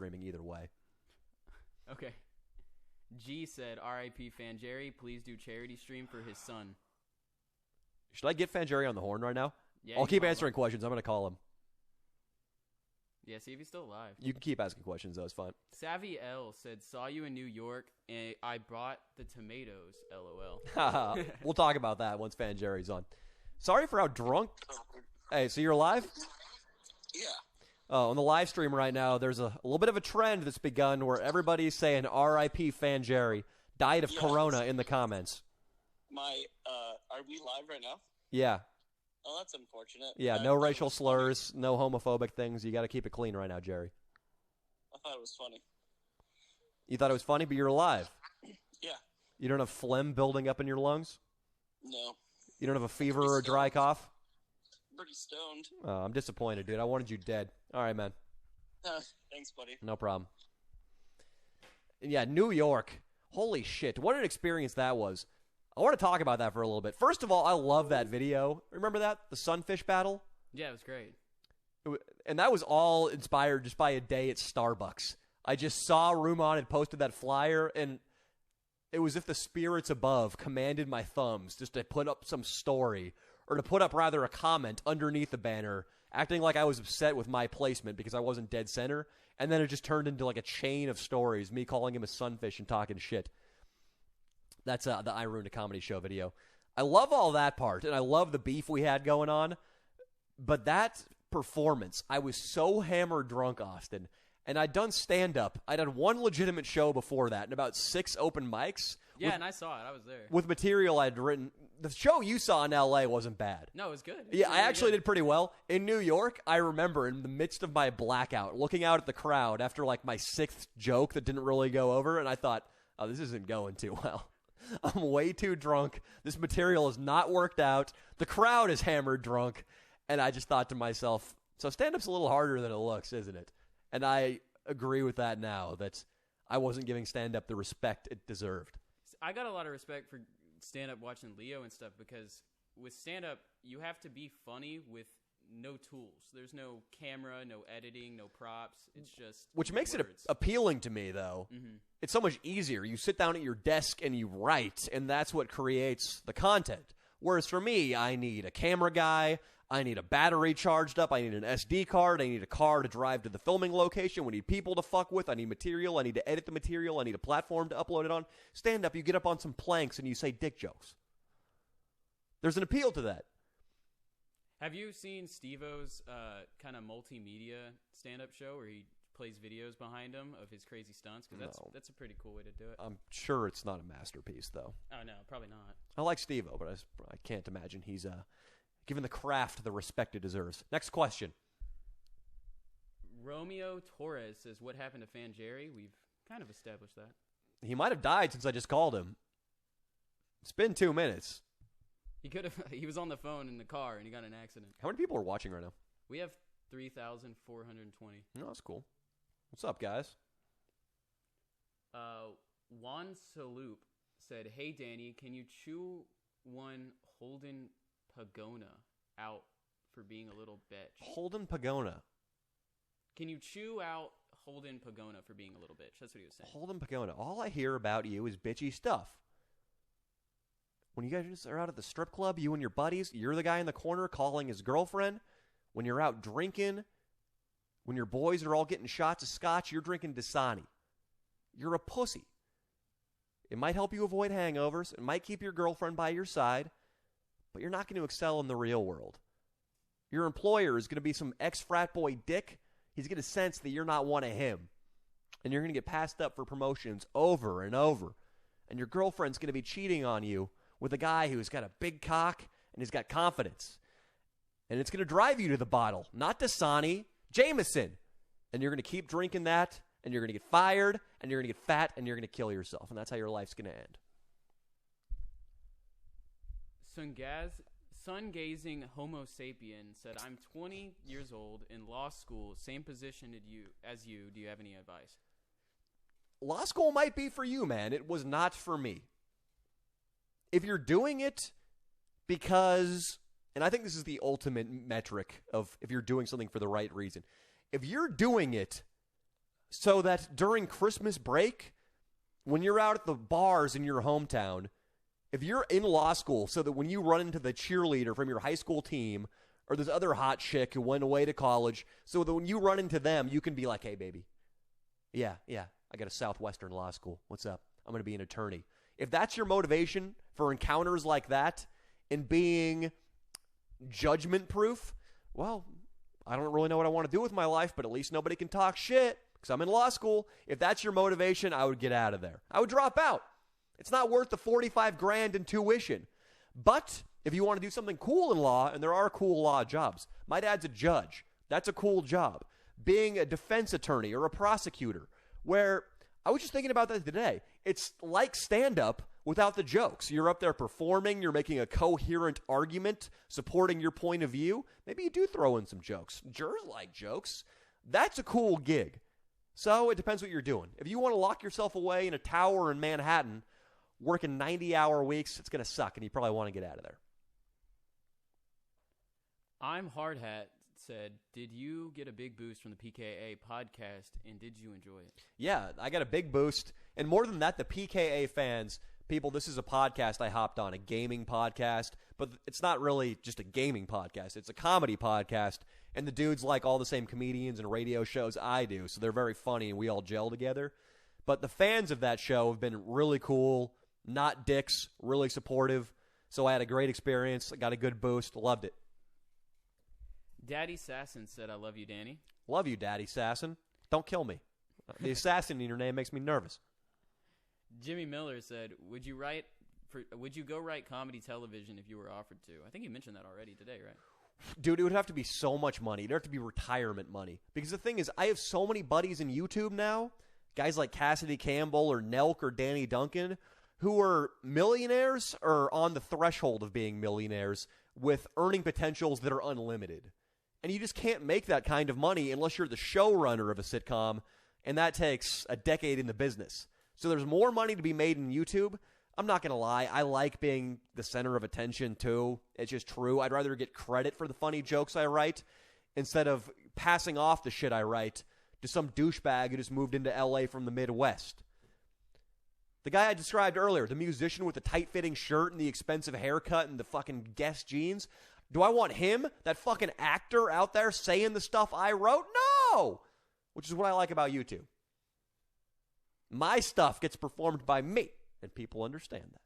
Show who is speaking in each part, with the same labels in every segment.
Speaker 1: streaming either way.
Speaker 2: Okay. G said, R.I.P. Fan Jerry, please do charity stream for his son.
Speaker 1: Should I get Fan Jerry on the horn right now?
Speaker 2: Yeah,
Speaker 1: I'll keep answering questions. I'm going to call him.
Speaker 2: Yeah, see if he's still alive.
Speaker 1: You can keep asking questions, though. It's fine.
Speaker 2: Savvy L said, saw you in New York, and I brought the tomatoes, LOL.
Speaker 1: We'll talk about that once Fan Jerry's on. Sorry for how drunk... Hey, so you're live?
Speaker 3: Yeah.
Speaker 1: On the live stream right now, there's a little bit of a trend that's begun where everybody's saying R.I.P. Fan Jerry. Died of corona in the comments.
Speaker 3: Are we live right now?
Speaker 1: Yeah.
Speaker 3: Oh, that's unfortunate.
Speaker 1: Yeah, no racial slurs, no homophobic things. You got to keep it clean right now, Jerry.
Speaker 3: I thought it was funny.
Speaker 1: You thought it was funny, but you're alive.
Speaker 3: Yeah.
Speaker 1: You don't have phlegm building up in your lungs?
Speaker 3: No.
Speaker 1: You don't have a fever or a dry cough?
Speaker 3: Pretty stoned.
Speaker 1: Oh, I'm disappointed, dude. I wanted you dead. All right, man.
Speaker 3: Thanks, buddy.
Speaker 1: No problem. And yeah, New York. Holy shit. What an experience that was. I want to talk about that for a little bit. First of all, I love that video. Remember that? The sunfish battle?
Speaker 2: Yeah, it was great.
Speaker 1: And that was all inspired just by a day at Starbucks. I just saw Rumon had posted that flyer, and it was as if the spirits above commanded my thumbs just to put up some story, or to put up, rather, a comment underneath the banner, acting like I was upset with my placement because I wasn't dead center, and then it just turned into like a chain of stories, me calling him a sunfish and talking shit. That's the I Ruined a Comedy Show video. I love all that part, and I love the beef we had going on, but that performance, I was so hammered drunk, Austin, and I'd done stand-up. I'd had one legitimate show before that and about 6 open mics.
Speaker 2: Yeah, and I saw it. I was there.
Speaker 1: With material I'd written. The show you saw in L.A. wasn't bad.
Speaker 2: No, it was good.
Speaker 1: Yeah, I actually did pretty well. In New York, I remember in the midst of my blackout, looking out at the crowd after like my 6th joke that didn't really go over, and I thought, oh, this isn't going too well. I'm way too drunk. This material has not worked out. The crowd is hammered drunk. And I just thought to myself, so stand-up's a little harder than it looks, isn't it? And I agree with that now, that I wasn't giving stand-up the respect it deserved.
Speaker 2: I got a lot of respect for stand-up watching Leo and stuff, because with stand-up, you have to be funny with no tools. There's no camera, no editing, no props. It's just
Speaker 1: which makes
Speaker 2: words.
Speaker 1: It appealing to me, though. Mm-hmm. It's so much easier. You sit down at your desk and you write, and that's what creates the content. Whereas for me, I need a camera guy, I need a battery charged up, I need an SD card, I need a car to drive to the filming location, we need people to fuck with, I need material, I need to edit the material, I need a platform to upload it on. Stand up, you get up on some planks and you say dick jokes. There's an appeal to that.
Speaker 2: Have you seen Steve-O's kind of multimedia stand-up show where he plays videos behind him of his crazy stunts? Because that's a pretty cool way to do it.
Speaker 1: I'm sure it's not a masterpiece, though.
Speaker 2: Oh, no, probably not.
Speaker 1: I like Steve-O, but I can't imagine he's given the craft the respect it deserves. Next question.
Speaker 2: Romeo Torres says, what happened to Fan Jerry? We've kind of established that.
Speaker 1: He might have died since I just called him. It's been 2 minutes.
Speaker 2: He could have. He was on the phone in the car and he got in an accident.
Speaker 1: How many people are watching right now?
Speaker 2: We have 3,420.
Speaker 1: No, that's cool. What's up, guys?
Speaker 2: Juan Saloop said, "Hey Danny, can you chew one Holden Pagona out for being a little bitch?"
Speaker 1: Holden Pagona.
Speaker 2: Can you chew out Holden Pagona for being a little bitch? That's what he was saying.
Speaker 1: Holden Pagona. All I hear about you is bitchy stuff. When you guys are out at the strip club, you and your buddies, you're the guy in the corner calling his girlfriend. When you're out drinking, when your boys are all getting shots of scotch, you're drinking Dasani. You're a pussy. It might help you avoid hangovers. It might keep your girlfriend by your side, but you're not going to excel in the real world. Your employer is going to be some ex-frat boy dick. He's going to sense that you're not one of him, and you're going to get passed up for promotions over and over, and your girlfriend's going to be cheating on you with a guy who's got a big cock and he's got confidence. And it's going to drive you to the bottle, not Dasani, Jameson. And you're going to keep drinking that, and you're going to get fired, and you're going to get fat, and you're going to kill yourself. And that's how your life's going to end.
Speaker 2: Sun-gazing Homo sapien said, "I'm 20 years old in law school, same position as you. Do you have any advice?"
Speaker 1: Law school might be for you, man. It was not for me. If you're doing it because, and I think this is the ultimate metric of if you're doing something for the right reason. If you're doing it so that during Christmas break, when you're out at the bars in your hometown, if you're in law school, so that when you run into the cheerleader from your high school team or this other hot chick who went away to college, so that when you run into them, you can be like, hey, baby, yeah, I got a Southwestern law school. What's up? I'm going to be an attorney. If that's your motivation for encounters like that and being judgment-proof, well, I don't really know what I want to do with my life, but at least nobody can talk shit because I'm in law school. If that's your motivation, I would get out of there. I would drop out. It's not worth the $45,000 in tuition. But if you want to do something cool in law, and there are cool law jobs. My dad's a judge. That's a cool job. Being a defense attorney or a prosecutor, where I was just thinking about that today. It's like stand-up without the jokes. You're up there performing. You're making a coherent argument, supporting your point of view. Maybe you do throw in some jokes. Jurors like jokes. That's a cool gig. So it depends what you're doing. If you want to lock yourself away in a tower in Manhattan, working 90-hour weeks, it's going to suck, and you probably want to get out of there.
Speaker 2: I'm Hard Hat said, did you get a big boost from the PKA podcast, and did you enjoy it?
Speaker 1: Yeah, I got a big boost. And more than that, the PKA fans, people, this is a podcast I hopped on, a gaming podcast, but it's not really just a gaming podcast. It's a comedy podcast, and the dudes like all the same comedians and radio shows I do, so they're very funny, and we all gel together. But the fans of that show have been really cool, not dicks, really supportive. So I had a great experience. I got a good boost. Loved it.
Speaker 2: Daddy Sasson said, I love you, Danny.
Speaker 1: Love you, Daddy Sasson. Don't kill me. The assassin in your name makes me nervous.
Speaker 2: Jimmy Miller said, would you go write comedy television if you were offered to? I think you mentioned that already today, right?
Speaker 1: Dude, it would have to be so much money. It'd have to be retirement money. Because the thing is, I have so many buddies in YouTube now, guys like Cassidy Campbell or Nelk or Danny Duncan, who are millionaires or on the threshold of being millionaires with earning potentials that are unlimited. And you just can't make that kind of money unless you're the showrunner of a sitcom, and that takes a decade in the business. So there's more money to be made in YouTube. I'm not going to lie. I like being the center of attention, too. It's just true. I'd rather get credit for the funny jokes I write instead of passing off the shit I write to some douchebag who just moved into L.A. from the Midwest. The guy I described earlier, the musician with the tight-fitting shirt and the expensive haircut and the fucking Guess jeans, do I want him, that fucking actor out there saying the stuff I wrote? No! Which is what I like about YouTube. My stuff gets performed by me, and people understand that.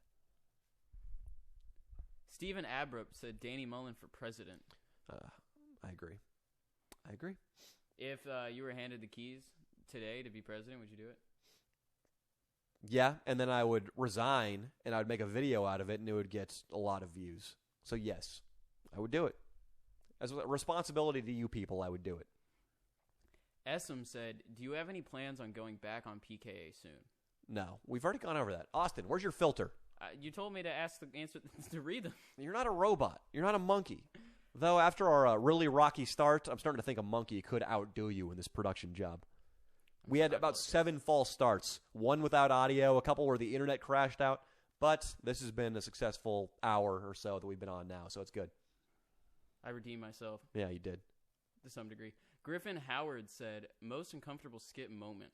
Speaker 2: Stephen Abrupt said Danny Mullen for president.
Speaker 1: I agree.
Speaker 2: If you were handed the keys today to be president, would you do it?
Speaker 1: Yeah, and then I would resign, and I would make a video out of it, and it would get a lot of views. So yes, I would do it. As a responsibility to you people, I would do it.
Speaker 2: Essam said, do you have any plans on going back on PKA soon?
Speaker 1: No, we've already gone over that. Austin, where's your filter?
Speaker 2: You told me to ask the answer to read them.
Speaker 1: You're not a robot. You're not a monkey. Though after our really rocky start, I'm starting to think a monkey could outdo you in this production job. We had about 7 false starts, 1 without audio, a couple where the internet crashed out, but this has been a successful hour or so that we've been on now, so it's good.
Speaker 2: I redeemed myself.
Speaker 1: Yeah, you did.
Speaker 2: To some degree. Griffin Howard said, most uncomfortable skit moment.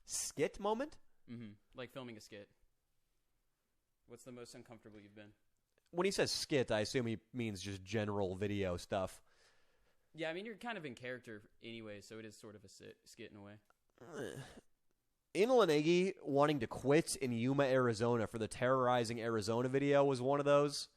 Speaker 1: Skit moment?
Speaker 2: Mm-hmm. Like filming a skit. What's the most uncomfortable you've been?
Speaker 1: When he says skit, I assume he means just general video stuff.
Speaker 2: Yeah, I mean, you're kind of in character anyway, so it is sort of a skit in a way.
Speaker 1: Inland Iggy wanting to quit in Yuma, Arizona for the Terrorizing Arizona video was one of those.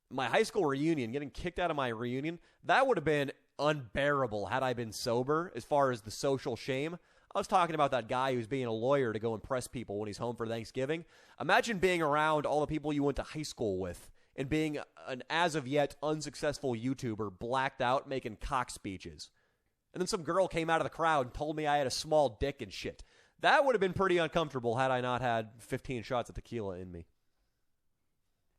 Speaker 1: My high school reunion, getting kicked out of my reunion, that would have been unbearable had I been sober as far as the social shame. I was talking about that guy who's being a lawyer to go impress people when he's home for Thanksgiving. Imagine being around all the people you went to high school with and being an as-of-yet unsuccessful YouTuber blacked out making cock speeches. And then some girl came out of the crowd and told me I had a small dick and shit. That would have been pretty uncomfortable had I not had 15 shots of tequila in me.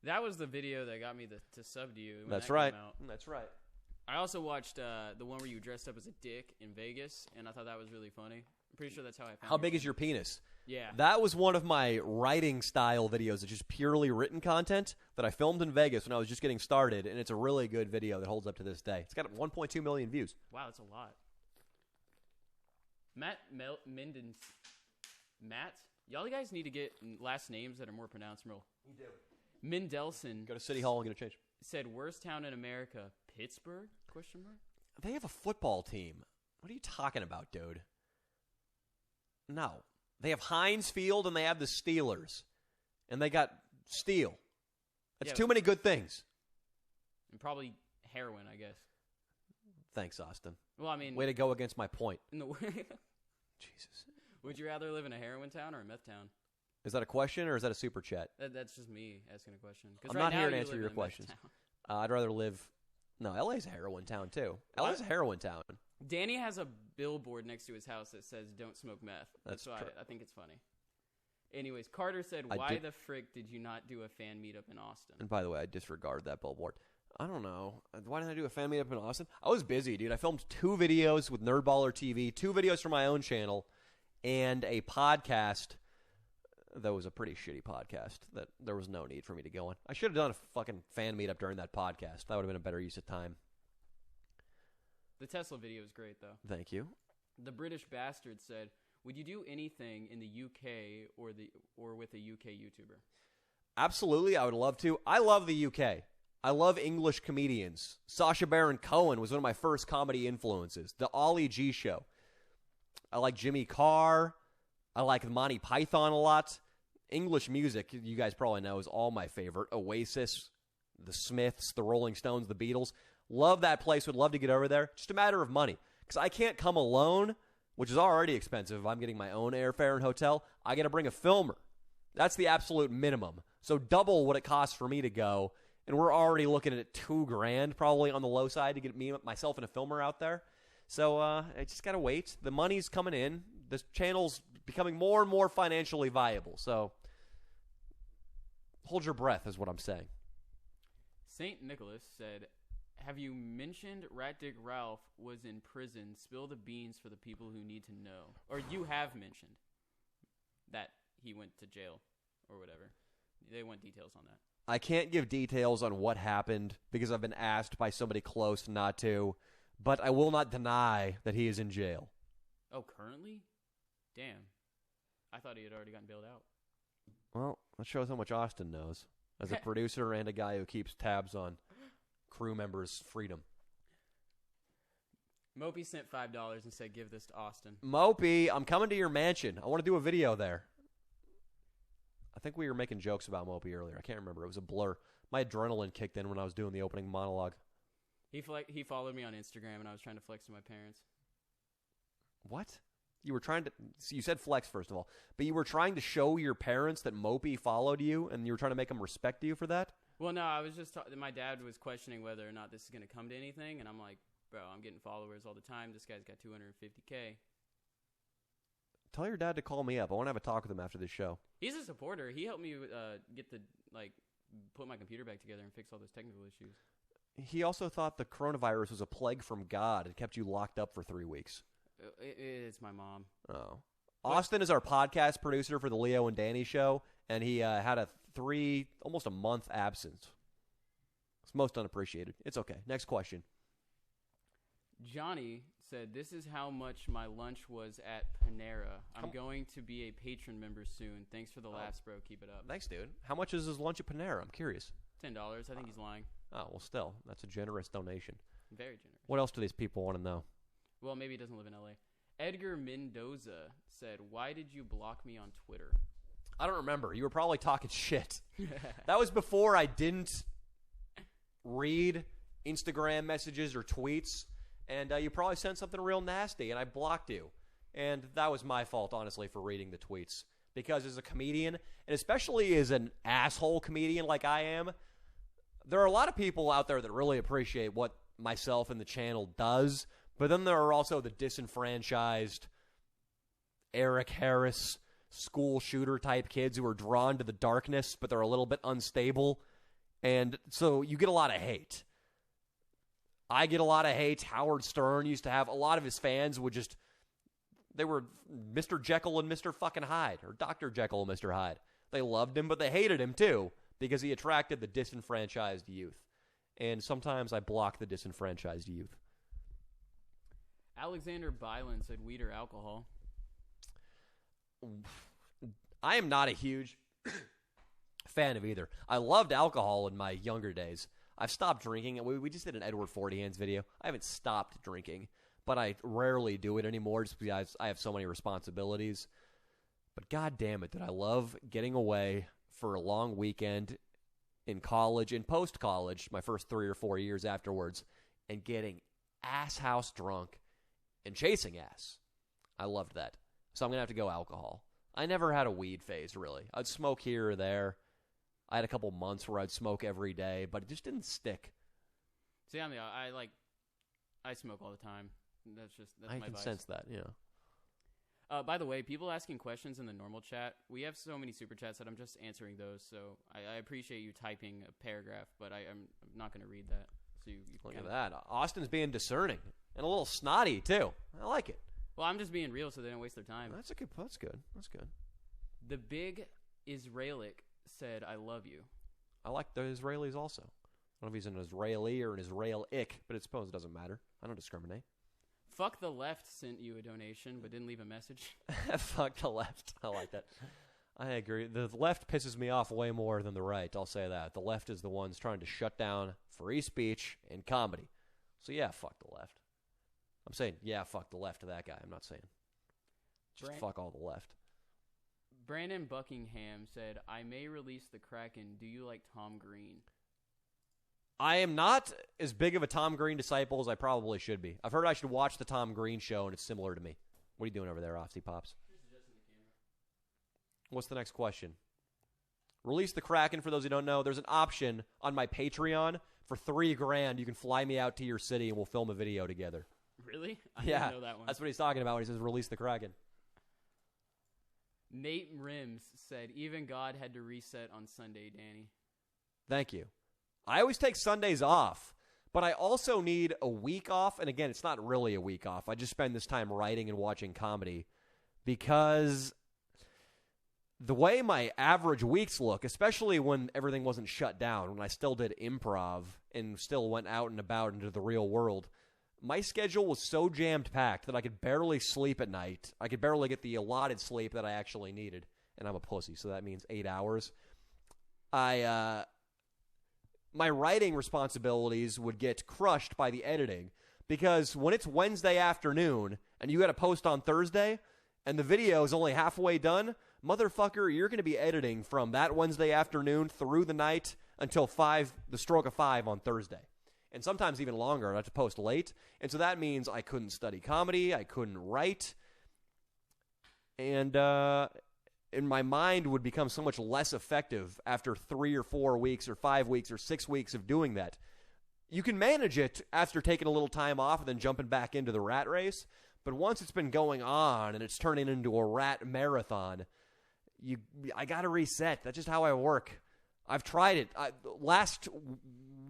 Speaker 2: That was the video that got me to sub to you.
Speaker 1: That's right. That's right.
Speaker 2: I also watched the one where you dressed up as a dick in Vegas, and I thought that was really funny. I'm pretty sure that's how I found
Speaker 1: How big is your penis?
Speaker 2: Yeah.
Speaker 1: That was one of my writing style videos. It's just purely written content that I filmed in Vegas when I was just getting started, and it's a really good video that holds up to this day. It's got 1.2 million views.
Speaker 2: Wow, that's a lot. Minden. Matt? Y'all guys need to get last names that are more pronounceable.
Speaker 1: You do.
Speaker 2: Mendelson.
Speaker 1: Go to City Hall and get a change.
Speaker 2: Said, worst town in America, Pittsburgh? Question mark?
Speaker 1: They have a football team. What are you talking about, dude? No. They have Heinz Field and they have the Steelers. And they got steel. That's too many good things.
Speaker 2: And probably heroin, I guess.
Speaker 1: Thanks, Austin.
Speaker 2: Well, I mean...
Speaker 1: Way to go against my point. Jesus.
Speaker 2: Would you rather live in a heroin town or a meth town?
Speaker 1: Is that a question or is that a super chat?
Speaker 2: That's just me asking a question.
Speaker 1: I'm not here to answer your questions. I'd rather live... No, LA's a heroin town, too. LA's a heroin town.
Speaker 2: Danny has a billboard next to his house that says, don't smoke meth.
Speaker 1: That's
Speaker 2: why
Speaker 1: true.
Speaker 2: I think it's funny. Anyways, Carter said, why the frick did you not do a fan meetup in Austin?
Speaker 1: And by the way, I disregard that billboard. I don't know. Why didn't I do a fan meetup in Austin? I was busy, dude. I filmed 2 videos with Nerdballer TV, 2 videos for my own channel, and a podcast that was a pretty shitty podcast that there was no need for me to go on. I should have done a fucking fan meetup during that podcast. That would have been a better use of time.
Speaker 2: The Tesla video is great, though.
Speaker 1: Thank you.
Speaker 2: The British Bastard said, would you do anything in the UK or with a UK YouTuber?
Speaker 1: Absolutely, I would love to. I love the UK. I love English comedians. Sacha Baron Cohen was one of my first comedy influences. The Ollie G Show. I like Jimmy Carr. I like Monty Python a lot. English music, you guys probably know, is all my favorite. Oasis, the Smiths, the Rolling Stones, the Beatles. Love that place. Would love to get over there. Just a matter of money. Because I can't come alone, which is already expensive. If I'm getting my own airfare and hotel, I got to bring a filmer. That's the absolute minimum. So double what it costs for me to go. And we're already looking at $2,000 probably on the low side to get myself and a filmer out there. So I just got to wait. The money's coming in. This channel's becoming more and more financially viable. So hold your breath is what I'm saying.
Speaker 2: St. Nicholas said, have you mentioned Rat Dick Ralph was in prison? Spill the beans for the people who need to know. Or you have mentioned that he went to jail or whatever. They want details on that.
Speaker 1: I can't give details on what happened because I've been asked by somebody close not to, but I will not deny that he is in jail.
Speaker 2: Oh, currently? Damn. I thought he had already gotten bailed out.
Speaker 1: Well, that shows how much Austin knows as a producer and a guy who keeps tabs on crew members' freedom.
Speaker 2: Mopey sent $5 and said, give this to Austin.
Speaker 1: Mopey, I'm coming to your mansion. I want to do a video there. I think we were making jokes about Mopey earlier. I can't remember. It was a blur. My adrenaline kicked in when I was doing the opening monologue.
Speaker 2: He followed me on Instagram, and I was trying to flex to my parents.
Speaker 1: What? You were trying to... You said flex, first of all. But you were trying to show your parents that Mopey followed you, and you were trying to make them respect you for that?
Speaker 2: Well, no, I was just... My dad was questioning whether or not this is going to come to anything, and I'm like, bro, I'm getting followers all the time. This guy's got 250K.
Speaker 1: Tell your dad to call me up. I want to have a talk with him after this show.
Speaker 2: He's a supporter. He helped me put my computer back together and fix all those technical issues.
Speaker 1: He also thought the coronavirus was a plague from God and kept you locked up for 3 weeks.
Speaker 2: It's my mom.
Speaker 1: Oh. Austin is our podcast producer for the Leo and Danny show, and he had almost a month absence. It's most unappreciated. It's okay. Next question.
Speaker 2: Johnny said, this is how much my lunch was at Panera. I'm going to be a patron member soon. Thanks for the laughs, bro. Keep it up.
Speaker 1: Thanks, dude. How much is his lunch at Panera? I'm curious.
Speaker 2: $10. I think he's lying.
Speaker 1: Oh, well, still. That's a generous donation.
Speaker 2: Very generous.
Speaker 1: What else do these people want to know?
Speaker 2: Well, maybe he doesn't live in L.A. Edgar Mendoza said, why did you block me on Twitter?
Speaker 1: I don't remember. You were probably talking shit. That was before I didn't read Instagram messages or tweets. And you probably sent something real nasty, and I blocked you. And that was my fault, honestly, for reading the tweets. Because as a comedian, and especially as an asshole comedian like I am, there are a lot of people out there that really appreciate what myself and the channel does. But then there are also the disenfranchised Eric Harris school shooter type kids who are drawn to the darkness, but they're a little bit unstable. And so you get a lot of hate. I get a lot of hate. Howard Stern used to have a lot of his fans they were Mr. Jekyll and Mr. fucking Hyde, or Dr. Jekyll and Mr. Hyde. They loved him, but they hated him too, because he attracted the disenfranchised youth. And sometimes I block the disenfranchised youth.
Speaker 2: Alexander Byland said weed or alcohol.
Speaker 1: I am not a huge fan of either. I loved alcohol in my younger days. I've stopped drinking. We just did an Edward Forty Hands video. I haven't stopped drinking, but I rarely do it anymore just because I have so many responsibilities. But god damn it, did I love getting away for a long weekend in college and post-college, my first 3 or 4 years afterwards, and getting ass-house drunk and chasing ass. I loved that. So I'm going to have to go alcohol. I never had a weed phase, really. I'd smoke here or there. I had a couple months where I'd smoke every day, but it just didn't stick.
Speaker 2: See, I smoke all the time. That's
Speaker 1: I
Speaker 2: my
Speaker 1: can
Speaker 2: vice.
Speaker 1: sense that, yeah.
Speaker 2: By the way, people asking questions in the normal chat, we have so many super chats that I'm just answering those, so I appreciate you typing a paragraph, but I'm not going to read that. So you
Speaker 1: Look
Speaker 2: kinda...
Speaker 1: at that. Austin's being discerning and a little snotty, too. I like it.
Speaker 2: Well, I'm just being real so they don't waste their time.
Speaker 1: That's good. That's good.
Speaker 2: The big Israelic said, I love you.
Speaker 1: I like the Israelis also. I don't know if he's an Israeli or an Israel-ic, but I suppose it doesn't matter. I don't discriminate.
Speaker 2: Fuck the left sent you a donation, but didn't leave a message.
Speaker 1: Fuck the left. I like that. I agree. The left pisses me off way more than the right, I'll say that. The left is the ones trying to shut down free speech and comedy. So yeah, fuck the left. I'm saying, yeah, fuck the left to that guy. I'm not saying just fuck all the left.
Speaker 2: Brandon Buckingham said, I may release the Kraken. Do you like Tom Green?
Speaker 1: I am not as big of a Tom Green disciple as I probably should be. I've heard I should watch the Tom Green show, and it's similar to me. What are you doing over there, Ofty Pops? What's the next question? Release the Kraken. For those who don't know, there's an option on my Patreon for $3,000. You can fly me out to your city, and we'll film a video together.
Speaker 2: Really? I
Speaker 1: Yeah,
Speaker 2: didn't know that one.
Speaker 1: that's what he's talking about when he says release the Kraken.
Speaker 2: Nate Rims said, even God had to reset on Sunday, Danny.
Speaker 1: Thank you. I always take Sundays off, but I also need a week off. And again, it's not really a week off. I just spend this time writing and watching comedy because the way my average weeks look, especially when everything wasn't shut down, when I still did improv and still went out and about into the real world, my schedule was so jammed-packed that I could barely sleep at night. I could barely get the allotted sleep that I actually needed. And I'm a pussy, so that means 8 hours. My writing responsibilities would get crushed by the editing because when it's Wednesday afternoon and you got to post on Thursday and the video is only halfway done, motherfucker, you're going to be editing from that Wednesday afternoon through the night until the stroke of 5 on Thursday. And sometimes even longer. I'd have to post late. And so that means I couldn't study comedy. I couldn't write. And my mind would become so much less effective after 3 or 4 weeks or 5 weeks or 6 weeks of doing that. You can manage it after taking a little time off and then jumping back into the rat race. But once it's been going on and it's turning into a rat marathon, I got to reset. That's just how I work. I've tried it. Last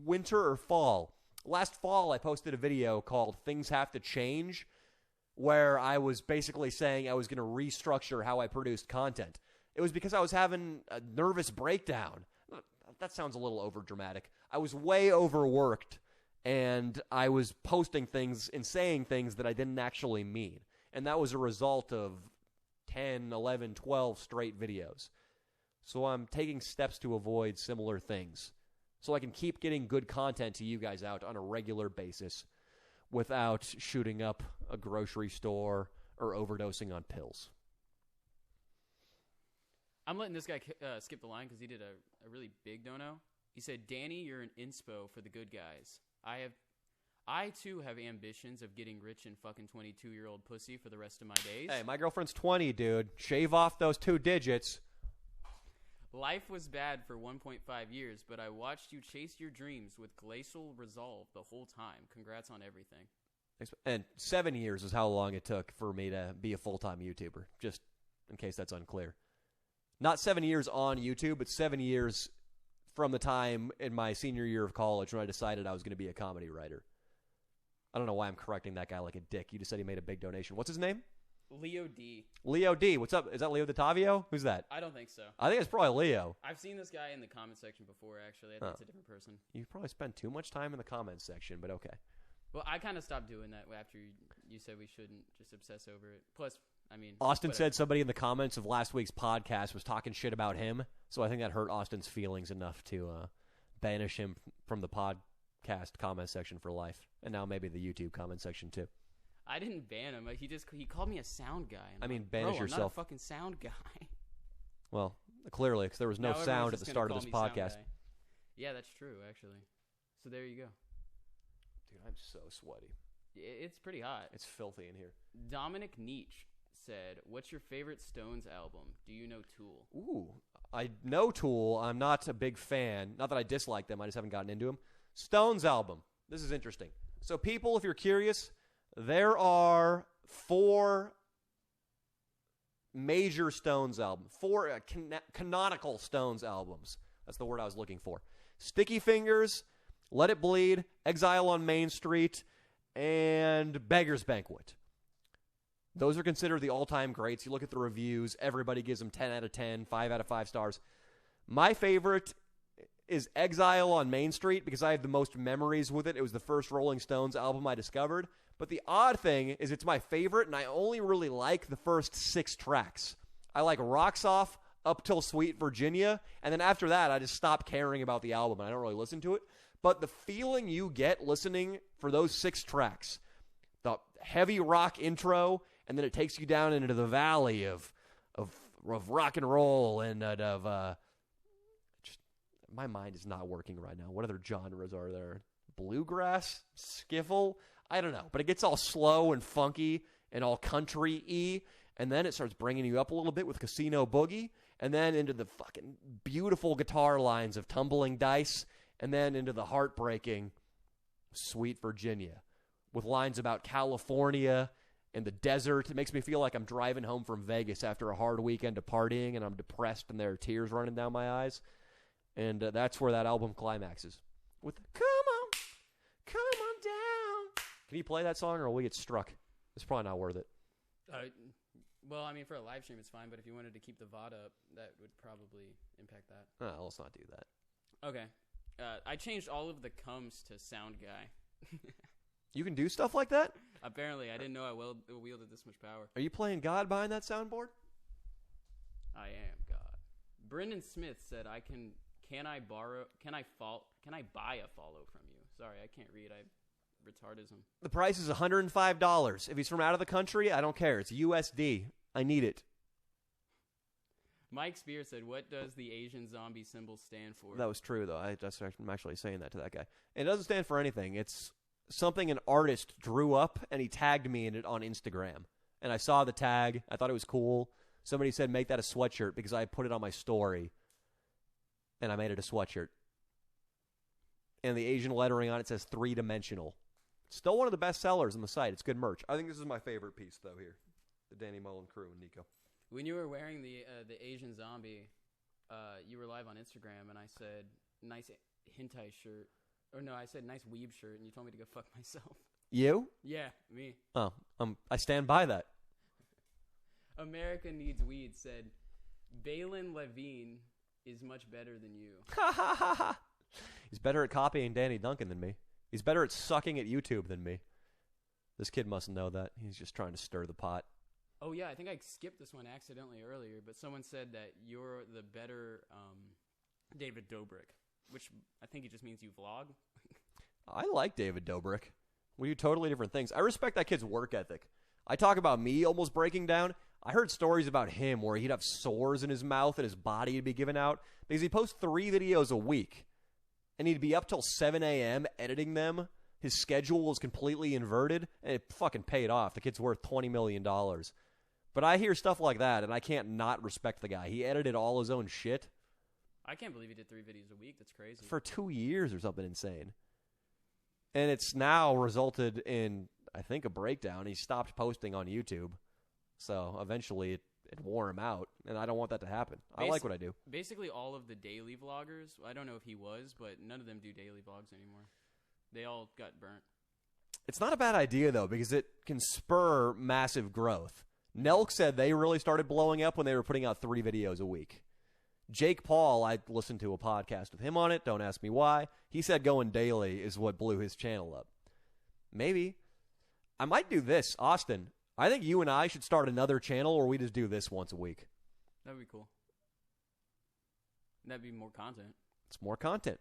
Speaker 1: winter or fall. Last fall, I posted a video called Things Have to Change, where I was basically saying I was going to restructure how I produced content. It was because I was having a nervous breakdown. That sounds a little overdramatic. I was way overworked, and I was posting things and saying things that I didn't actually mean. And that was a result of 10, 11, 12 straight videos. So I'm taking steps to avoid similar things so I can keep getting good content to you guys out on a regular basis without shooting up a grocery store or overdosing on pills.
Speaker 2: I'm letting this guy skip the line because he did a really big dono. He said, Danny, you're an inspo for the good guys. I too have ambitions of getting rich and fucking 22-year-old pussy for the rest of my days.
Speaker 1: Hey, my girlfriend's 20, dude. Shave off those 2 digits.
Speaker 2: Life was bad for 1.5 years, but I watched you chase your dreams with glacial resolve the whole time. Congrats on everything.
Speaker 1: And 7 years is how long it took for me to be a full-time YouTuber, just in case that's unclear. Not 7 years on YouTube, but 7 years from the time in my senior year of college when I decided I was going to be a comedy writer. I don't know why I'm correcting that guy like a dick. You just said he made a big donation. What's his name?
Speaker 2: Leo D.
Speaker 1: Leo D. What's up? Is that Leo DiTavio? Who's that?
Speaker 2: I don't think so.
Speaker 1: I think it's probably Leo.
Speaker 2: I've seen this guy in the comment section before, actually. I think it's a different person.
Speaker 1: You probably spend too much time in the comments section, but okay.
Speaker 2: Well, I kind of stopped doing that after you said we shouldn't just obsess over it. Plus, I mean,
Speaker 1: Austin
Speaker 2: whatever.
Speaker 1: said somebody in the comments of last week's podcast was talking shit about him, so I think that hurt Austin's feelings enough to banish him from the podcast comment section for life, and now maybe the YouTube comment section too.
Speaker 2: I didn't ban him. He called me a sound guy. And
Speaker 1: I mean,
Speaker 2: like,
Speaker 1: banish
Speaker 2: Bro,
Speaker 1: yourself.
Speaker 2: I'm not a fucking sound guy.
Speaker 1: Well, clearly, because there was no
Speaker 2: Now everyone's
Speaker 1: sound at
Speaker 2: just
Speaker 1: the
Speaker 2: gonna
Speaker 1: start of
Speaker 2: call
Speaker 1: this
Speaker 2: me sound
Speaker 1: podcast.
Speaker 2: guy. Yeah, that's true, actually. So there you go.
Speaker 1: Dude, I'm so sweaty.
Speaker 2: It's pretty hot.
Speaker 1: It's filthy in here.
Speaker 2: Dominic Nietzsche said, "What's your favorite Stones album? Do you know Tool?"
Speaker 1: Ooh, I know Tool. I'm not a big fan. Not that I dislike them. I just haven't gotten into them. Stones album. This is interesting. So, people, if you're curious, there are 4 major Stones albums. 4 canonical Stones albums. That's the word I was looking for. Sticky Fingers, Let It Bleed, Exile on Main Street, and Beggar's Banquet. Those are considered the all-time greats. You look at the reviews, everybody gives them 10 out of 10, 5 out of 5 stars. My favorite is Exile on Main Street because I have the most memories with it. It was the first Rolling Stones album I discovered. But the odd thing is it's my favorite, and I only really like the first 6 tracks. I like Rocks Off up till Sweet Virginia, and then after that, I just stopped caring about the album, and I don't really listen to it. But the feeling you get listening for those 6 tracks, the heavy rock intro, and then it takes you down into the valley of rock and roll and just my mind is not working right now. What other genres are there? Bluegrass, skiffle, I don't know. But it gets all slow and funky and all country-y, and then it starts bringing you up a little bit with Casino Boogie, and then into the fucking beautiful guitar lines of Tumbling Dice, and then into the heartbreaking Sweet Virginia with lines about California and the desert. It makes me feel like I'm driving home from Vegas after a hard weekend of partying, and I'm depressed, and there are tears running down my eyes. And that's where that album climaxes. With come on down. Can you play that song, or will we get struck? It's probably not worth it.
Speaker 2: Well, I mean, for a live stream, it's fine. But if you wanted to keep the VOD up, that would probably impact that.
Speaker 1: Oh, let's not do that.
Speaker 2: Okay. I changed all of the comes to sound guy.
Speaker 1: You can do stuff like that?
Speaker 2: Apparently, I didn't know I wielded this much power.
Speaker 1: Are you playing God behind that soundboard?
Speaker 2: I am God. Brendan Smith said, Can I buy a follow from you? Sorry, I can't read. I retardism.
Speaker 1: The price is $105. If he's from out of the country, I don't care. It's USD. I need it.
Speaker 2: Mike Spear said, "What does the Asian zombie symbol stand for?"
Speaker 1: That was true, though. I'm actually saying that to that guy. It doesn't stand for anything. It's something an artist drew up, and he tagged me in it on Instagram. And I saw the tag. I thought it was cool. Somebody said, make that a sweatshirt because I put it on my story. And I made it a sweatshirt. And the Asian lettering on it says 3-dimensional. Still one of the best sellers on the site. It's good merch. I think this is my favorite piece, though, here. The Danny Mullen crew and Nico.
Speaker 2: When you were wearing the Asian zombie, you were live on Instagram, and I said, nice hentai shirt. Or no, I said nice weeb shirt, and you told me to go fuck myself.
Speaker 1: You?
Speaker 2: Yeah, me.
Speaker 1: Oh, I stand by that.
Speaker 2: America Needs Weed said, Balin Levine is much better than you.
Speaker 1: He's better at copying Danny Duncan than me. He's better at sucking at YouTube than me. This kid must know that. He's just trying to stir the pot.
Speaker 2: Oh, yeah, I think I skipped this one accidentally earlier, but someone said that you're the better David Dobrik, which I think it just means you vlog.
Speaker 1: I like David Dobrik. We do totally different things. I respect that kid's work ethic. I talk about me almost breaking down. I heard stories about him where he'd have sores in his mouth and his body would be given out because he posts 3 videos a week, and he'd be up till 7 a.m. editing them. His schedule was completely inverted, and it fucking paid off. The kid's worth $20 million. But I hear stuff like that, and I can't not respect the guy. He edited all his own shit.
Speaker 2: I can't believe he did 3 videos a week. That's crazy.
Speaker 1: For 2 years or something insane. And it's now resulted in, I think, a breakdown. He stopped posting on YouTube. So eventually it wore him out, and I don't want that to happen. I like what I do.
Speaker 2: Basically all of the daily vloggers, I don't know if he was, but none of them do daily vlogs anymore. They all got burnt.
Speaker 1: It's not a bad idea, though, because it can spur massive growth. Nelk said they really started blowing up when they were putting out 3 videos a week. Jake Paul, I listened to a podcast with him on it. Don't ask me why. He said going daily is what blew his channel up. Maybe. I might do this, Austin. I think you and I should start another channel where we just do this once a week.
Speaker 2: That'd be cool. That'd be more content.
Speaker 1: It's more content.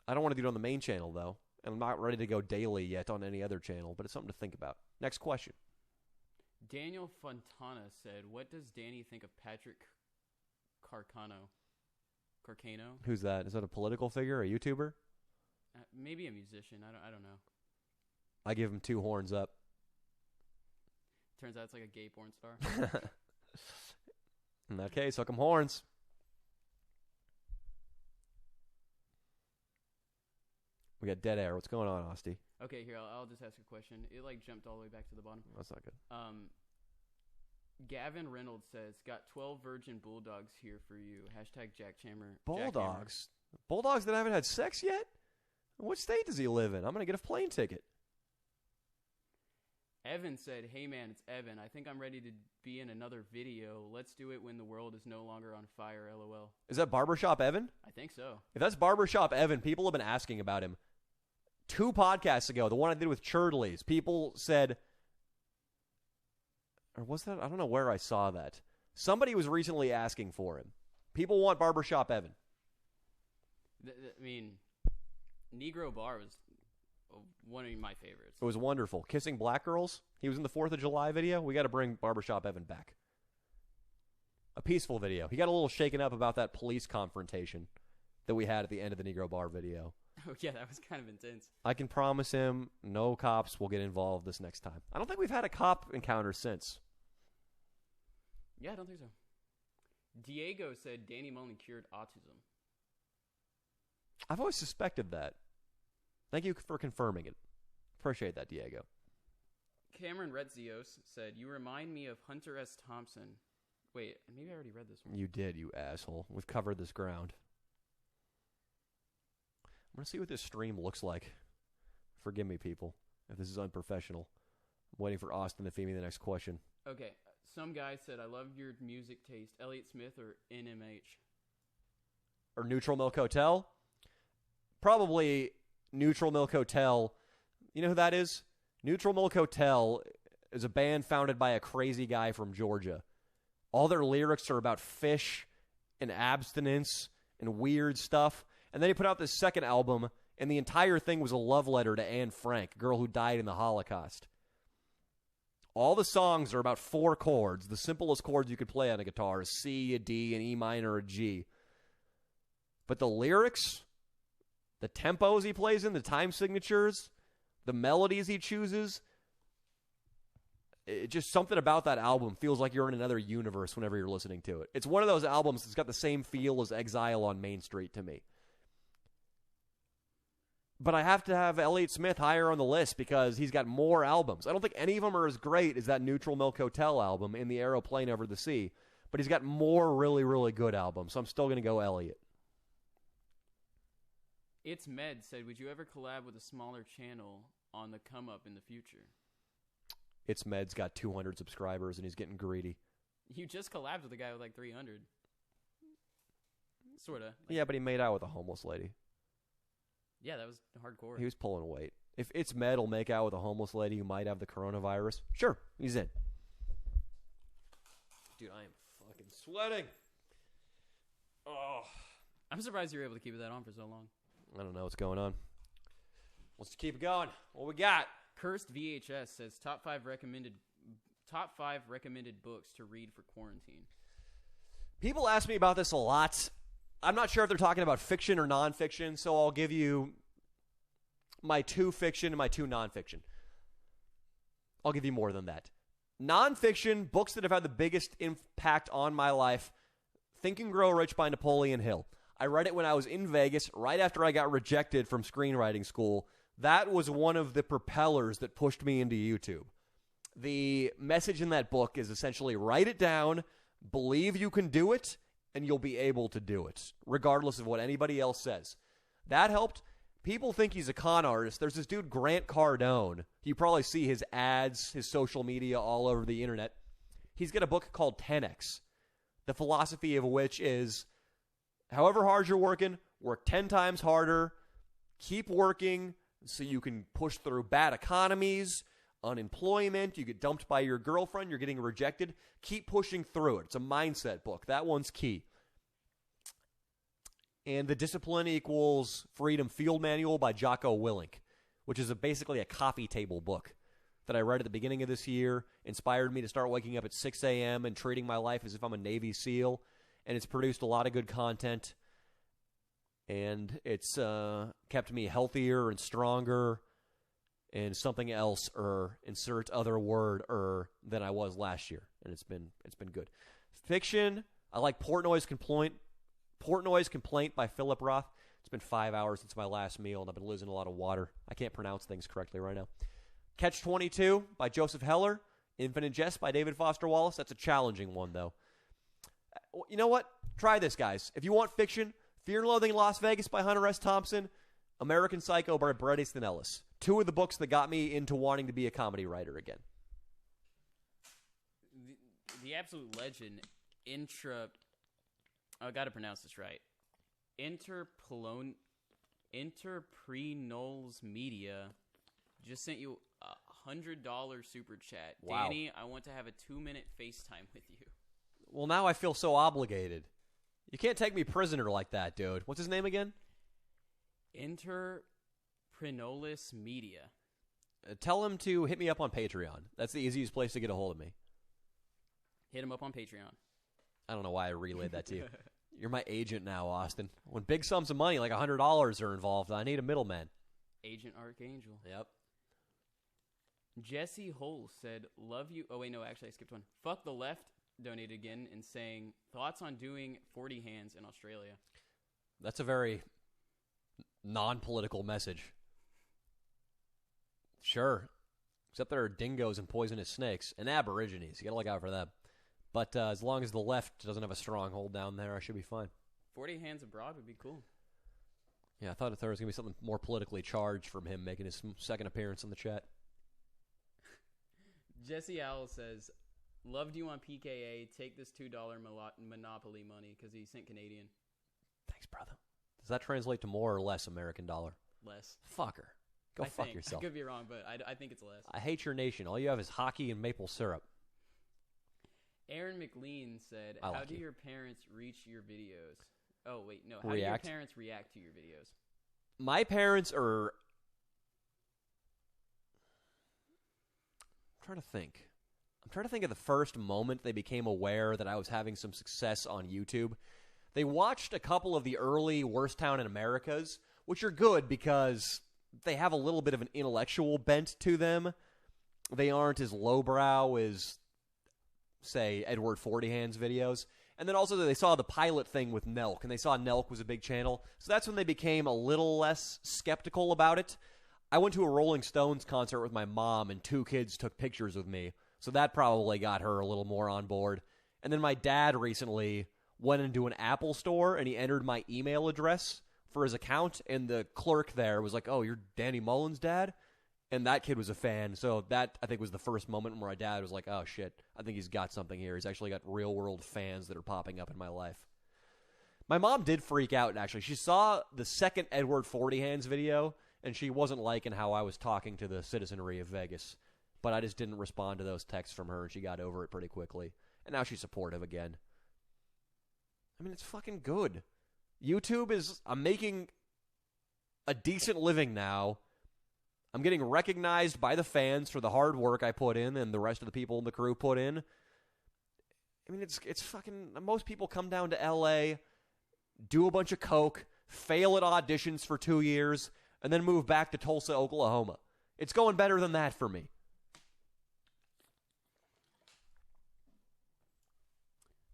Speaker 1: I don't want to do it on the main channel, though. And I'm not ready to go daily yet on any other channel, but it's something to think about. Next question.
Speaker 2: Daniel Fontana said, what does Danny think of Patrick Carcano?
Speaker 1: Who's that? Is that a political figure, a YouTuber?
Speaker 2: Maybe a musician. I don't know.
Speaker 1: I give him 2 horns up.
Speaker 2: Turns out it's like a gay porn star.
Speaker 1: In that case, hook 'em horns. We got dead air. What's going on, Austin?
Speaker 2: Okay, here, I'll just ask a question. It, jumped all the way back to the bottom.
Speaker 1: That's not good.
Speaker 2: Gavin Reynolds says, got 12 virgin bulldogs here for you. Hashtag Jackhammer.
Speaker 1: Bulldogs? Bulldogs that haven't had sex yet? What state does he live in? I'm going to get a plane ticket.
Speaker 2: Evan said, hey man, it's Evan. I think I'm ready to be in another video. Let's do it when the world is no longer on fire, LOL.
Speaker 1: Is that Barbershop Evan?
Speaker 2: I think so.
Speaker 1: If that's Barbershop Evan, people have been asking about him. 2 podcasts ago, the one I did with Churdley's, people said, or was that? I don't know where I saw that. Somebody was recently asking for him. People want Barbershop Evan.
Speaker 2: I mean, Negro Bar was one of my favorites.
Speaker 1: It was wonderful. Kissing Black Girls. He was in the 4th of July video. We got to bring Barbershop Evan back. A peaceful video. He got a little shaken up about that police confrontation that we had at the end of the Negro Bar video.
Speaker 2: Oh, yeah, that was kind of intense.
Speaker 1: I can promise him no cops will get involved this next time. I don't think we've had a cop encounter since.
Speaker 2: Yeah, I don't think so. Diego said Danny Mullen cured autism.
Speaker 1: I've always suspected that. Thank you for confirming it. Appreciate that, Diego.
Speaker 2: Cameron Retzios said, you remind me of Hunter S. Thompson. Wait, maybe I already read this one.
Speaker 1: You did, you asshole. We've covered this ground. I'm going to see what this stream looks like. Forgive me, people, if this is unprofessional. I'm waiting for Austin to feed me the next question.
Speaker 2: Okay, some guy said, I love your music taste. Elliott Smith or NMH?
Speaker 1: Or Neutral Milk Hotel? Probably Neutral Milk Hotel. You know who that is? Neutral Milk Hotel is a band founded by a crazy guy from Georgia. All their lyrics are about fish and abstinence and weird stuff. And then he put out this second album, and the entire thing was a love letter to Anne Frank, a girl who died in the Holocaust. All the songs are about 4 chords. The simplest chords you could play on a guitar, a C, a D, an E minor, a G. But the lyrics, the tempos he plays in, the time signatures, the melodies he chooses, it just something about that album feels like you're in another universe whenever you're listening to it. It's one of those albums that's got the same feel as Exile on Main Street to me. But I have to have Elliott Smith higher on the list because he's got more albums. I don't think any of them are as great as that Neutral Milk Hotel album, In the Aeroplane Over the Sea. But he's got more really, really good albums. So I'm still going to go Elliott.
Speaker 2: It's Med said, would you ever collab with a smaller channel on the come up in the future?
Speaker 1: It's Med's got 200 subscribers and he's getting greedy.
Speaker 2: You just collabed with a guy with like 300. Sort of.
Speaker 1: Yeah, but he made out with a homeless lady.
Speaker 2: Yeah, that was hardcore.
Speaker 1: He was pulling weight. If It's Med will make out with a homeless lady who might have the coronavirus, sure, he's in. Dude, I am fucking sweating. Oh,
Speaker 2: I'm surprised you were able to keep that on for so long.
Speaker 1: I don't know what's going on. Let's keep it going. What we got?
Speaker 2: Cursed VHS says top 5 recommended books to read for quarantine.
Speaker 1: People ask me about this a lot. I'm not sure if they're talking about fiction or nonfiction, so I'll give you my 2 fiction and my 2 nonfiction. I'll give you more than that. Nonfiction, books that have had the biggest impact on my life. Think and Grow Rich by Napoleon Hill. I read it when I was in Vegas, right after I got rejected from screenwriting school. That was one of the propellers that pushed me into YouTube. The message in that book is essentially write it down, believe you can do it, and you'll be able to do it, regardless of what anybody else says. That helped. People think he's a con artist. There's this dude, Grant Cardone. You probably see his ads, his social media all over the internet. He's got a book called 10X, the philosophy of which is, however hard you're working, work 10 times harder, keep working, so you can push through bad economies, unemployment, you get dumped by your girlfriend, you're getting rejected. Keep pushing through it. It's a mindset book. That one's key. And The Discipline Equals Freedom Field Manual by Jocko Willink, which is basically a coffee table book that I read at the beginning of this year, inspired me to start waking up at 6 a.m. and treating my life as if I'm a Navy SEAL. And it's produced a lot of good content. And it's kept me healthier and stronger and something else, insert other word, than I was last year. And it's been good. Fiction, I like Portnoy's Complaint by Philip Roth. It's been 5 hours since my last meal, and I've been losing a lot of water. I can't pronounce things correctly right now. Catch-22 by Joseph Heller. Infinite Jest by David Foster Wallace. That's a challenging one, though. You know what? Try this, guys. If you want fiction, Fear and Loathing in Las Vegas by Hunter S. Thompson, American Psycho by Bret Easton Ellis. Two of the books that got me into wanting to be a comedy writer again.
Speaker 2: The absolute legend, I got to pronounce this right. Interprenols Media just sent you a $100 super chat.
Speaker 1: Wow.
Speaker 2: Danny, I want to have a 2-minute FaceTime with you.
Speaker 1: Well, now I feel so obligated. You can't take me prisoner like that, dude. What's his name again?
Speaker 2: Interprenolis Media.
Speaker 1: Tell him to hit me up on Patreon. That's the easiest place to get a hold of me.
Speaker 2: Hit him up on Patreon.
Speaker 1: I don't know why I relayed that to you. You're my agent now, Austin. When big sums of money, like $100, are involved, I need a middleman.
Speaker 2: Agent Archangel.
Speaker 1: Yep.
Speaker 2: Jesse Hole said, love you. Oh, wait, no, actually, I skipped one. Fuck the left donated again and saying, thoughts on doing 40 hands in Australia.
Speaker 1: That's a very non-political message. Sure. Except there are dingoes and poisonous snakes and aborigines. You got to look out for them. But as long as the left doesn't have a stronghold down there, I should be fine.
Speaker 2: 40 hands abroad would be cool.
Speaker 1: Yeah, I thought there was going to be something more politically charged from him making his second appearance in the chat.
Speaker 2: Jesse Owl says, loved you on PKA. Take this $2 Monopoly money because he sent Canadian.
Speaker 1: Thanks, brother. Does that translate to more or less American dollar?
Speaker 2: Less.
Speaker 1: Fucker. Go fuck yourself.
Speaker 2: I could be wrong, but I think it's less.
Speaker 1: I hate your nation. All you have is hockey and maple syrup.
Speaker 2: Aaron McLean said, how do your parents reach your videos? Oh, wait, no. How do your parents react to your videos?
Speaker 1: My parents are... I'm trying to think of the first moment they became aware that I was having some success on YouTube. They watched a couple of the early Worst Town in Americas, which are good because they have a little bit of an intellectual bent to them. They aren't as lowbrow as, say, Edward Forty Hands videos. And then also they saw the pilot thing with Nelk, and they saw Nelk was a big channel. So that's when they became a little less skeptical about it. I went to a Rolling Stones concert with my mom, and 2 kids took pictures with me. So that probably got her a little more on board. And then my dad recently went into an Apple store, and he entered my email address for his account, and the clerk there was like, oh, you're Danny Mullen's dad? And that kid was a fan. So that, I think, was the first moment where my dad was like, oh, shit, I think he's got something here. He's actually got real-world fans that are popping up in my life. My mom did freak out, actually. She saw the second Edward Forty Hands video, and she wasn't liking how I was talking to the citizenry of Vegas. But I just didn't respond to those texts from her, and she got over it pretty quickly. And now she's supportive again. I mean, it's fucking good. YouTube is... I'm making a decent living now. I'm getting recognized by the fans for the hard work I put in and the rest of the people in the crew put in. I mean, it's fucking... Most people come down to L.A., do a bunch of coke, fail at auditions for 2 years, and then move back to Tulsa, Oklahoma. It's going better than that for me.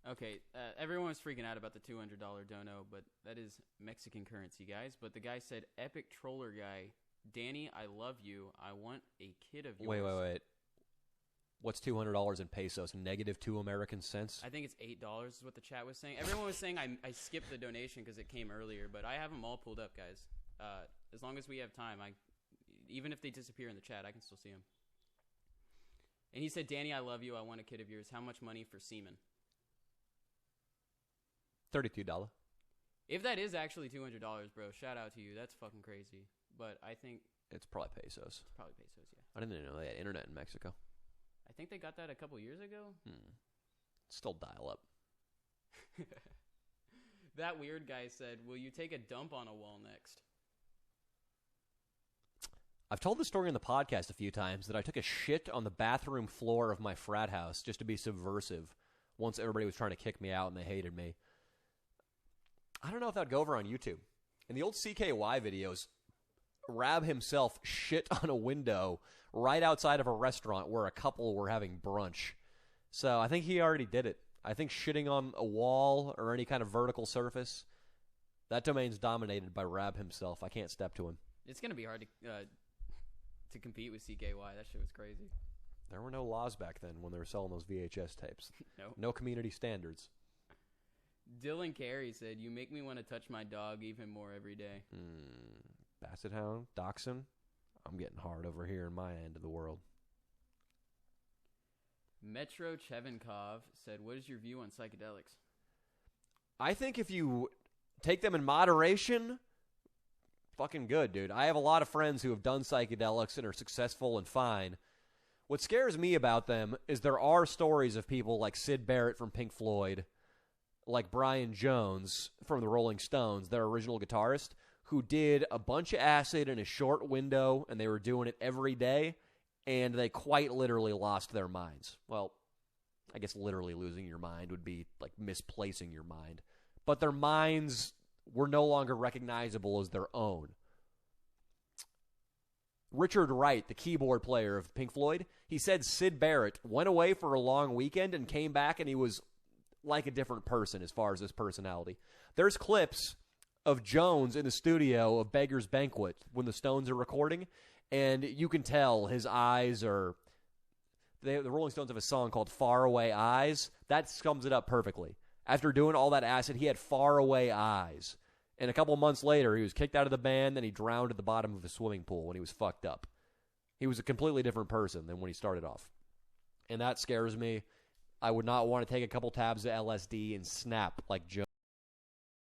Speaker 2: Okay, everyone was freaking out about the $200 dono, but that is Mexican currency, guys. But the guy said, epic troller guy, Danny, I love you. I want a kid of yours.
Speaker 1: Wait. What's $200 in pesos? -2 American cents?
Speaker 2: I think it's $8 is what the chat was saying. Everyone was saying I skipped the donation because it came earlier, but I have them all pulled up, guys. As long as we have time, even if they disappear in the chat, I can still see them. And he said, Danny, I love you. I want a kid of yours. How much money for semen?
Speaker 1: $32.
Speaker 2: If that is actually $200, bro, shout out to you. That's fucking crazy. But I think
Speaker 1: It's probably pesos.
Speaker 2: It's probably pesos, yeah.
Speaker 1: I didn't even know they had internet in Mexico.
Speaker 2: I think they got that a couple years ago.
Speaker 1: Still dial up.
Speaker 2: That weird guy said, will you take a dump on a wall next?
Speaker 1: I've told this story on the podcast a few times that I took a shit on the bathroom floor of my frat house just to be subversive once everybody was trying to kick me out and they hated me. I don't know if that would go over on YouTube. In the old CKY videos, Rab himself shit on a window right outside of a restaurant where a couple were having brunch. So I think he already did it. I think shitting on a wall or any kind of vertical surface, that domain's dominated by Rab himself. I can't step to him.
Speaker 2: It's going to be hard to compete with CKY. That shit was crazy.
Speaker 1: There were no laws back then when they were selling those VHS tapes.
Speaker 2: Nope.
Speaker 1: No community standards.
Speaker 2: Dylan Carey said, you make me want to touch my dog even more every day.
Speaker 1: Basset Hound, Dachshund, I'm getting hard over here in my end of the world.
Speaker 2: Metro Chevenkov said, what is your view on psychedelics?
Speaker 1: I think if you take them in moderation, fucking good, dude. I have a lot of friends who have done psychedelics and are successful and fine. What scares me about them is there are stories of people like Syd Barrett from Pink Floyd, like Brian Jones from the Rolling Stones, their original guitarist, who did a bunch of acid in a short window, and they were doing it every day, and they quite literally lost their minds. Well, I guess literally losing your mind would be like misplacing your mind. But their minds were no longer recognizable as their own. Richard Wright, the keyboard player of Pink Floyd, he said Syd Barrett went away for a long weekend and came back and he was like a different person as far as his personality. There's clips of Jones in the studio of Beggar's Banquet when the Stones are recording, and you can tell his eyes are... The Rolling Stones have a song called Faraway Eyes. That sums it up perfectly. After doing all that acid, he had faraway eyes. And a couple months later, he was kicked out of the band, then he drowned at the bottom of a swimming pool when he was fucked up. He was a completely different person than when he started off. And that scares me. I would not want to take a couple tabs of LSD and snap like Jones.